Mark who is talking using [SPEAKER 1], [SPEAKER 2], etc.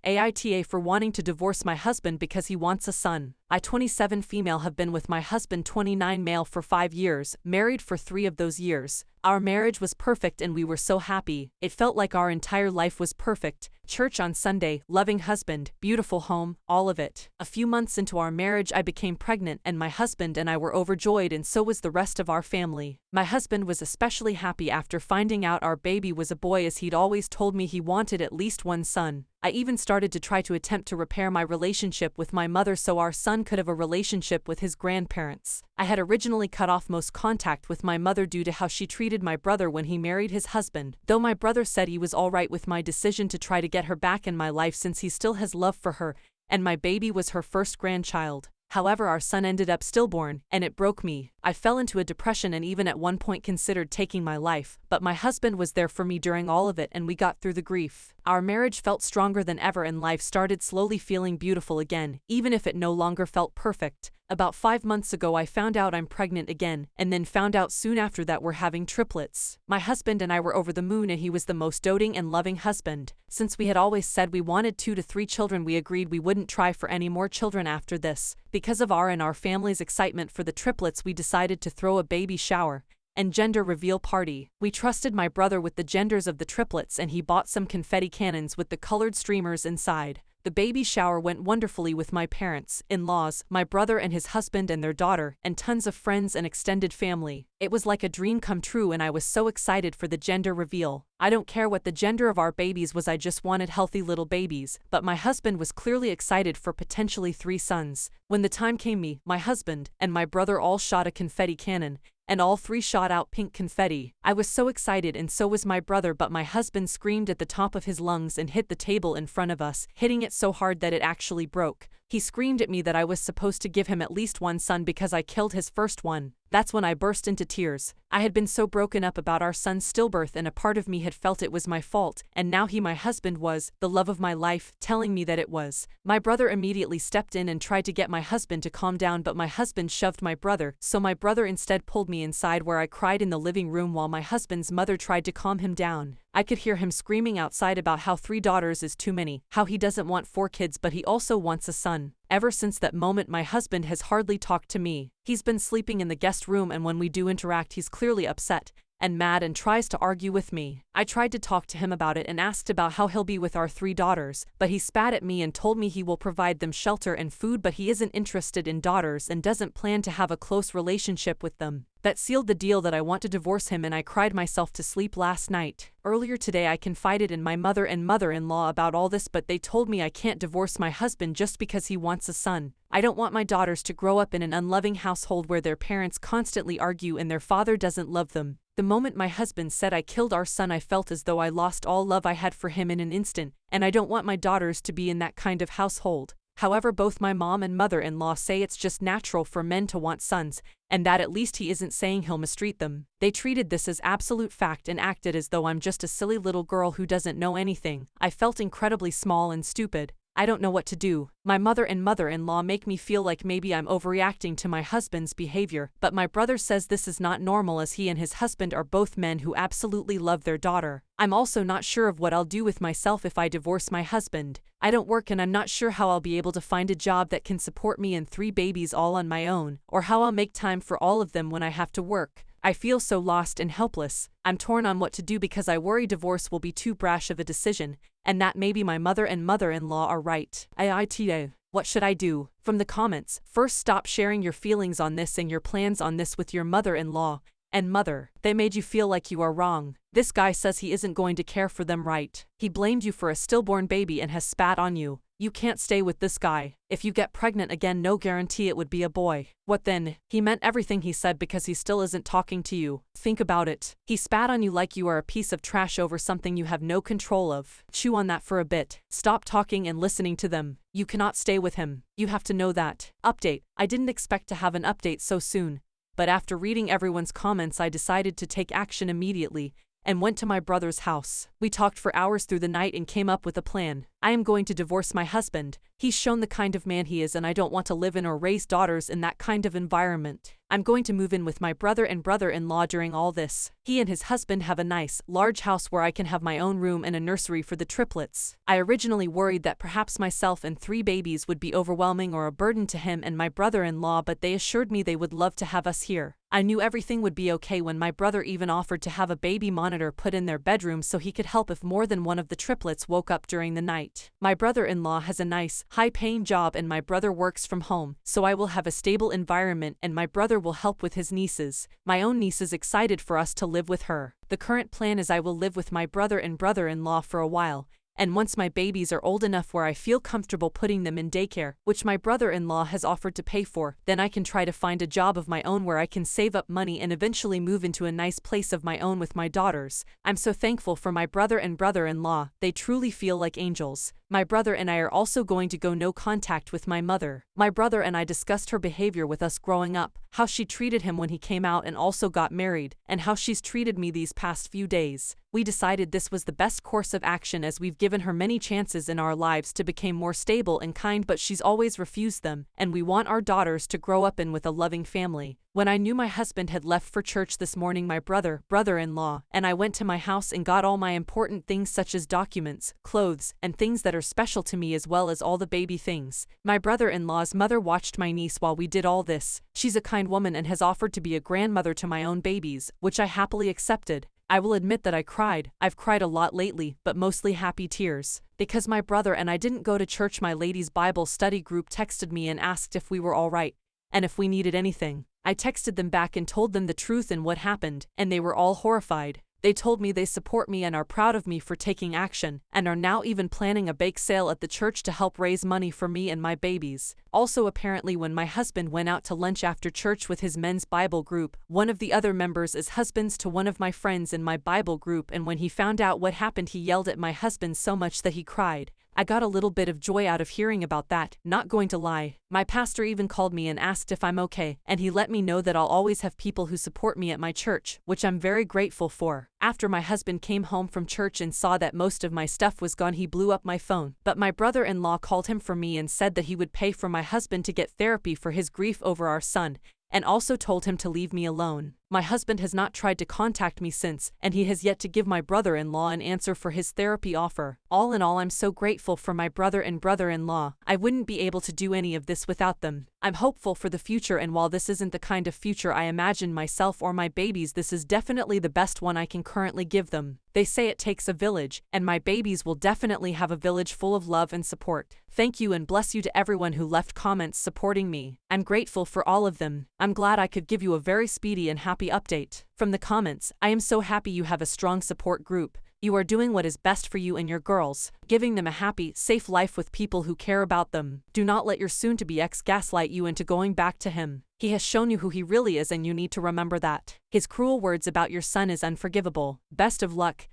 [SPEAKER 1] AITA for wanting to divorce my husband because he wants a son. I, 27 female, have been with my husband, 29 male, for 5 years, married for 3 of those years. Our marriage was perfect and we were so happy. It felt like our entire life was perfect. Church on Sunday, loving husband, beautiful home, all of it. A few months into our marriage I became pregnant and my husband and I were overjoyed, and so was the rest of our family. My husband was especially happy after finding out our baby was a boy, as he'd always told me he wanted at least one son. I even started to try to attempt to repair my relationship with my mother so our son could have a relationship with his grandparents. I had originally cut off most contact with my mother due to how she treated my brother when he married his husband, though my brother said he was alright with my decision to try to get her back in my life since he still has love for her, and my baby was her first grandchild. However, our son ended up stillborn, and it broke me. I fell into a depression and even at one point considered taking my life, but my husband was there for me during all of it and we got through the grief. Our marriage felt stronger than ever and life started slowly feeling beautiful again, even if it no longer felt perfect. About 5 months ago I found out I'm pregnant again, and then found out soon after that we're having triplets. My husband and I were over the moon and he was the most doting and loving husband. Since we had always said we wanted 2 to 3 children, we agreed we wouldn't try for any more children after this. Because of our and our family's excitement for the triplets, we decided to throw a baby shower and gender reveal party. We trusted my brother with the genders of the triplets and he bought some confetti cannons with the colored streamers inside. The baby shower went wonderfully with my parents, in-laws, my brother and his husband and their daughter, and tons of friends and extended family. It was like a dream come true and I was so excited for the gender reveal. I don't care what the gender of our babies was, I just wanted healthy little babies, but my husband was clearly excited for potentially 3 sons. When the time came, me, my husband, and my brother all shot a confetti cannon, and all 3 shot out pink confetti. I was so excited and so was my brother, but my husband screamed at the top of his lungs and hit the table in front of us, hitting it so hard that it actually broke. He screamed at me that I was supposed to give him at least 1 son because I killed his first one. That's when I burst into tears. I had been so broken up about our son's stillbirth and a part of me had felt it was my fault, and now he, my husband, was the love of my life, telling me that it was. My brother immediately stepped in and tried to get my husband to calm down, but my husband shoved my brother, so my brother instead pulled me inside where I cried in the living room while my husband's mother tried to calm him down. I could hear him screaming outside about how 3 daughters is too many, how he doesn't want 4 kids but he also wants a son. Ever since that moment my husband has hardly talked to me. He's been sleeping in the guest room and when we do interact he's clearly upset and mad and tries to argue with me. I tried to talk to him about it and asked about how he'll be with our 3 daughters, but he spat at me and told me he will provide them shelter and food, but he isn't interested in daughters and doesn't plan to have a close relationship with them. That sealed the deal that I want to divorce him and I cried myself to sleep last night. Earlier today I confided in my mother and mother-in-law about all this, but they told me I can't divorce my husband just because he wants a son. I don't want my daughters to grow up in an unloving household where their parents constantly argue and their father doesn't love them. The moment my husband said I killed our son I felt as though I lost all love I had for him in an instant, and I don't want my daughters to be in that kind of household. However, both my mom and mother-in-law say it's just natural for men to want sons, and that at least he isn't saying he'll mistreat them. They treated this as absolute fact and acted as though I'm just a silly little girl who doesn't know anything. I felt incredibly small and stupid. I don't know what to do. My mother and mother-in-law make me feel like maybe I'm overreacting to my husband's behavior, but my brother says this is not normal as he and his husband are both men who absolutely love their daughter. I'm also not sure of what I'll do with myself if I divorce my husband. I don't work and I'm not sure how I'll be able to find a job that can support me and 3 babies all on my own, or how I'll make time for all of them when I have to work. I feel so lost and helpless. I'm torn on what to do because I worry divorce will be too brash of a decision, and that maybe my mother and mother-in-law are right. AITA. What should I do? From the comments, first stop sharing your feelings on this and your plans on this with your mother-in-law and mother. They made you feel like you are wrong. This guy says he isn't going to care for them right. He blamed you for a stillborn baby and has spat on you. You can't stay with this guy. If you get pregnant again, no guarantee it would be a boy. What then? He meant everything he said because he still isn't talking to you. Think about it. He spat on you like you are a piece of trash over something you have no control of. Chew on that for a bit. Stop talking and listening to them. You cannot stay with him. You have to know that. Update. I didn't expect to have an update so soon, but after reading everyone's comments I decided to take action immediately and went to my brother's house. We talked for hours through the night and came up with a plan. I am going to divorce my husband. He's shown the kind of man he is, and I don't want to live in or raise daughters in that kind of environment. I'm going to move in with my brother and brother-in-law during all this. He and his husband have a nice, large house where I can have my own room and a nursery for the triplets. I originally worried that perhaps myself and 3 babies would be overwhelming or a burden to him and my brother-in-law, but they assured me they would love to have us here. I knew everything would be okay when my brother even offered to have a baby monitor put in their bedroom so he could help if more than one of the triplets woke up during the night. My brother-in-law has a nice, high-paying job and my brother works from home, so I will have a stable environment and my brother will help with his nieces. My own niece is excited for us to live with her. The current plan is I will live with my brother and brother-in-law for a while, and once my babies are old enough where I feel comfortable putting them in daycare, which my brother-in-law has offered to pay for, then I can try to find a job of my own where I can save up money and eventually move into a nice place of my own with my daughters. I'm so thankful for my brother and brother-in-law, they truly feel like angels. My brother and I are also going to go no contact with my mother. My brother and I discussed her behavior with us growing up, how she treated him when he came out and also got married, and how she's treated me these past few days. We decided this was the best course of action as we've given her many chances in our lives to become more stable and kind, but she's always refused them, and we want our daughters to grow up in with a loving family. When I knew my husband had left for church this morning, my brother-in-law, and I went to my house and got all my important things such as documents, clothes, and things that are special to me as well as all the baby things. My brother-in-law's mother watched my niece while we did all this. She's a kind woman and has offered to be a grandmother to my own babies, which I happily accepted. I will admit that I cried. I've cried a lot lately, but mostly happy tears. Because my brother and I didn't go to church, my ladies' Bible study group texted me and asked if we were all right, and if we needed anything. I texted them back and told them the truth and what happened, and they were all horrified. They told me they support me and are proud of me for taking action, and are now even planning a bake sale at the church to help raise money for me and my babies. Also, apparently when my husband went out to lunch after church with his men's Bible group, one of the other members is husbands to one of my friends in my Bible group, and when he found out what happened he yelled at my husband so much that he cried. I got a little bit of joy out of hearing about that, not going to lie. My pastor even called me and asked if I'm okay, and he let me know that I'll always have people who support me at my church, which I'm very grateful for. After my husband came home from church and saw that most of my stuff was gone, he blew up my phone. But my brother-in-law called him for me and said that he would pay for my husband to get therapy for his grief over our son, and also told him to leave me alone. My husband has not tried to contact me since, and he has yet to give my brother-in-law an answer for his therapy offer. All in all, I'm so grateful for my brother and brother-in-law. I wouldn't be able to do any of this without them. I'm hopeful for the future, and while this isn't the kind of future I imagine myself or my babies, this is definitely the best one I can currently give them. They say it takes a village, and my babies will definitely have a village full of love and support. Thank you and bless you to everyone who left comments supporting me. I'm grateful for all of them. I'm glad I could give you a very speedy and happy update. From the comments, I am so happy you have a strong support group. You are doing what is best for you and your girls, giving them a happy, safe life with people who care about them. Do not let your soon-to-be ex gaslight you into going back to him. He has shown you who he really is, and you need to remember that. His cruel words about your son is unforgivable. Best of luck.